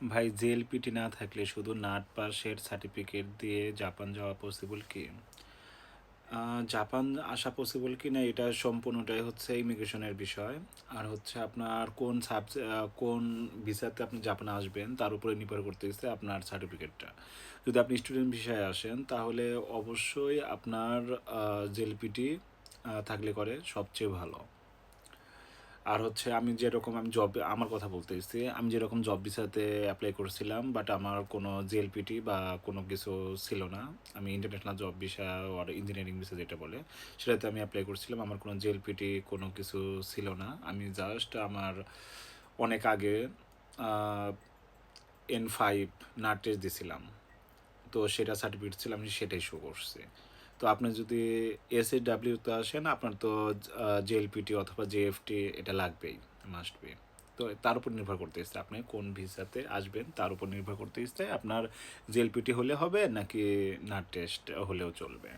ভাই জেএলপিটি না থাকলে শুধু নাট পাসের সার্টিফিকেট দিয়ে জাপান যাওয়া পসিবল কি? জাপান আসা পসিবল কি না এটা সম্পূর্ণটাই হচ্ছে ইমিগ্রেশনের বিষয়। আর হচ্ছে আপনার কোন ভিসাতে আপনি জাপানে আসবেন তার উপরে নির্ভর করতেছে আপনার সার্টিফিকেটটা। যদি আপনি স্টুডেন্ট ভিসায় আসেন তাহলে অবশ্যই আপনার জেএলপিটি থাকলে করে সবচেয়ে ভালো। আর হচ্ছে আমি জব আমার কথা বলতেছি, আমি যেরকম জব ভিসাতে অ্যাপ্লাই করছিলাম বাট আমার কোনো জেএলপিটি বা কোনো কিছু ছিল না। আমি ইন্টারন্যাশনাল জব ভিসা আর ইঞ্জিনিয়ারিং ভিসা যেটা বলে সেটাতে আমি অ্যাপ্লাই করছিলাম। আমার কোনো জেএলপিটি কোনো কিছু ছিল না। আমি জাস্ট আমার অনেক আগে N5 নাট টেস্ট দিছিলাম, তো সেটা সার্টিফিকেট ছিল, আমি সেটাই শো করছে। তো আপনি যদি এসএডাব্লিউতে আসেন আপনার তো জেএলপিটি অথবা জেএফটি এটা লাগবেই, মাস্ট বি। তো তার উপর নির্ভর করতেছে আপনি কোন ভিসাতে আসবেন, তার উপর নির্ভর করতেছে আপনার জেএলপিটি হলে হবে নাকি নাট টেস্ট হলেও চলবে।